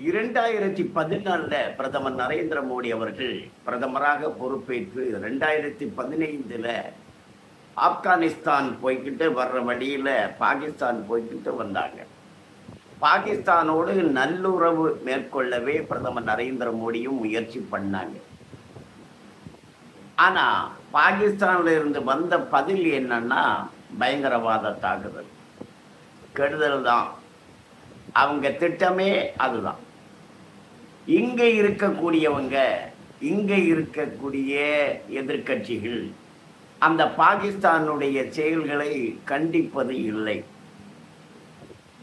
2014 பிரதமர் நரேந்திர மோடி அவர்கள் பிரதமராக பொறுப்பேற்று 2015 ஆப்கானிஸ்தான் போய்கிட்டு வர்ற வழியில பாகிஸ்தான் போய்கிட்டு வந்தாங்க. பாகிஸ்தானோடு நல்லுறவு மேற்கொள்ளவே பிரதமர் நரேந்திர மோடியும் முயற்சி பண்ணாங்க. ஆனா பாகிஸ்தான்ல இருந்து வந்த பதில் என்னன்னா பயங்கரவாத தாக்குதல், கெடுதல் தான். அவங்க திட்டமே அதுதான். இங்க இருக்கக்கூடியவங்க, இங்க இருக்கக்கூடிய எதிர்கட்சிகள் அந்த பாகிஸ்தானுடைய செயல்களை கண்டிப்பது இல்லை.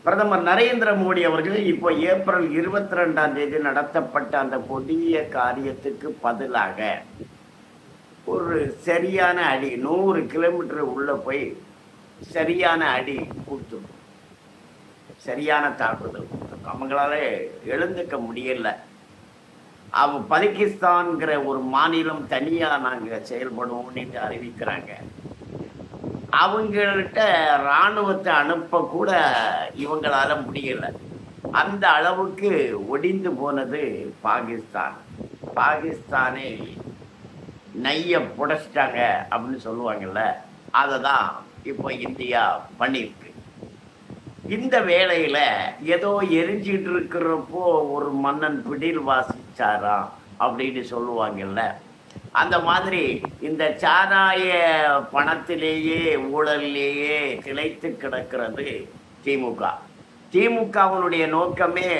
பிரதமர் நரேந்திர மோடி அவர்கள் இப்போ ஏப்ரல் 22 நடத்தப்பட்ட அந்த கொடிய காரியத்துக்கு பதிலாக ஒரு சரியான அடி, 100 கிலோமீட்டர் உள்ள போய் சரியான அடி கொடுத்துடும், சரியான தாக்குதல். அவங்களால எழுந்துக்க முடியல. பாகிஸ்தான்கிற ஒரு மாநிலம் தனியா நாங்க செயல்படுவோம்னு அறிவிக்கிறாங்க. அவங்கள்ட்ட இராணுவத்தை அனுப்ப கூட இவங்களால முடியல. அந்த அளவுக்கு ஒடிந்து போனது பாகிஸ்தான். பாகிஸ்தானை நைய புடைச்சிட்டாங்க அப்படின்னு சொல்லுவாங்கல்ல, அதை தான் இப்போ இந்தியா பண்ணியிருக்கு. இந்த வேளையில ஏதோ எரிஞ்சிட்டு இருக்கிறப்போ ஒரு மன்னன் பிடில் வாசிச்சாரா அப்படின்னு சொல்லுவாங்கல்ல, அந்த மாதிரி இந்த சாராய பணத்திலேயே ஊழலிலேயே திளைத்து கிடக்கிறது திமுக. திமுகவினுடைய நோக்கமே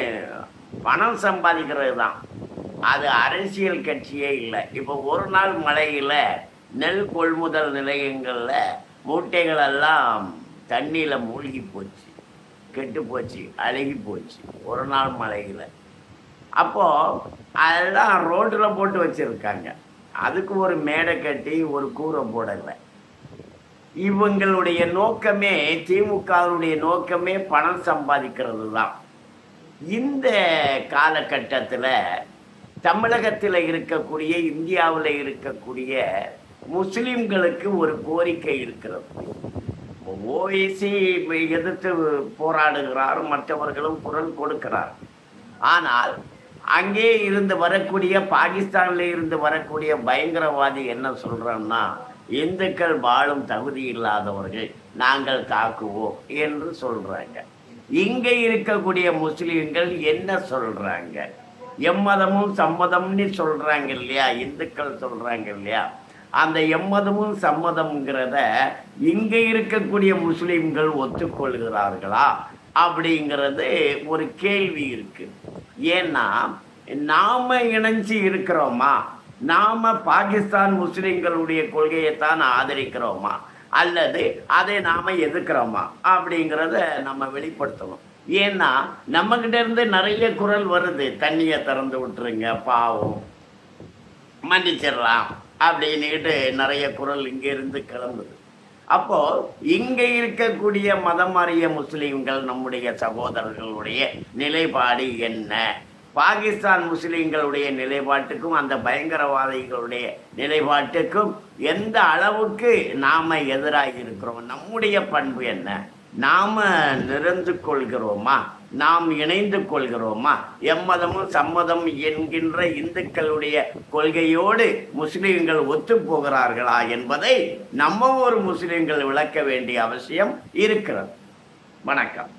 பணம் சம்பாதிக்கிறது தான். அது அரசியல் கட்சியே இல்லை. இப்போ ஒரு நாள் மழையில நெல் கொள்முதல் நிலையங்கள்ல மூட்டைகள் எல்லாம் தண்ணியில மூழ்கி போச்சு, கெட்டு போச்சு, அழுகி போச்சு ஒரு நாள் மழையில. அப்போ அதெல்லாம் ரோட்ல போட்டு வச்சிருக்காங்க. அதுக்கு ஒரு மேடை கட்டி ஒரு கூரை போடலை. இவங்களுடைய நோக்கமே, திமுகவுடைய நோக்கமே பணம் சம்பாதிக்கிறது தான். இந்த காலகட்டத்தில் தமிழகத்தில் இருக்கக்கூடிய, இந்தியாவில் இருக்கக்கூடிய முஸ்லிம்களுக்கு ஒரு கோரிக்கை இருக்கிறது. ஓவைசி எதிர்த்து போராடுகிறார், மற்றவர்களும் குரல் கொடுக்கிறார். ஆனால் அங்கே இருந்து வரக்கூடிய, பாகிஸ்தான்ல இருந்து வரக்கூடிய பயங்கரவாதி என்ன சொல்றான்னா, இந்துக்கள் வாழும் தகுதி இல்லாதவர்கள், நாங்கள் தாக்குவோம் என்று சொல்றாங்க. இங்க இருக்கக்கூடிய முஸ்லிம்கள் என்ன சொல்றாங்க? எம்மதமும் சம்மதம்னு சொல்றாங்க இல்லையா, இந்துக்கள் சொல்றாங்க இல்லையா, அந்த எம்மதமும் சம்மதம்ங்கிறத இங்க இருக்கக்கூடிய முஸ்லிம்கள் ஒத்துக்கொள்கிறார்களா அப்படிங்கிறது ஒரு கேள்வி இருக்கு. ஏன்னா நாம இணைஞ்சு இருக்கிறோமா, நாம பாகிஸ்தான் முஸ்லிம்களுடைய கொள்கையைத்தான் ஆதரிக்கிறோமா, அல்லது அதை நாம எதிர்க்கிறோமா அப்படிங்கிறத நம்ம வெளிப்படுத்தணும். ஏன்னா நம்ம கிட்ட இருந்து நிறைய குரல் வருது, தண்ணியை திறந்து விட்டுருங்க, பாவம், மன்னிச்சிடலாம் அப்படின்னுட்டு நிறைய குரல் இங்க இருந்து கிளம்புது. அப்போ இங்க இருக்கக்கூடிய மதம் மாறிய முஸ்லிம்கள், நம்முடைய சகோதரர்களுடைய நிலைப்பாடு என்ன? பாகிஸ்தான் முஸ்லிம்களுடைய நிலைப்பாட்டுக்கும் அந்த பயங்கரவாதிகளுடைய நிலைப்பாட்டுக்கும் எந்த அளவுக்கு நாம எதிராக இருக்கிறோம்? நம்முடைய பண்பு என்ன? நாம நிறைந்து கொள்கிறோமா, நாம் இணைந்து கொள்கிறோமா? எம்மதமும் சம்மதம் என்கின்ற இந்துக்களுடைய கொள்கையோடு முஸ்லிம்கள் ஒத்து போகிறார்களா என்பதை நம்ம ஒரு முஸ்லிம்கள் விளக்க வேண்டிய அவசியம் இருக்கிறது. வணக்கம்.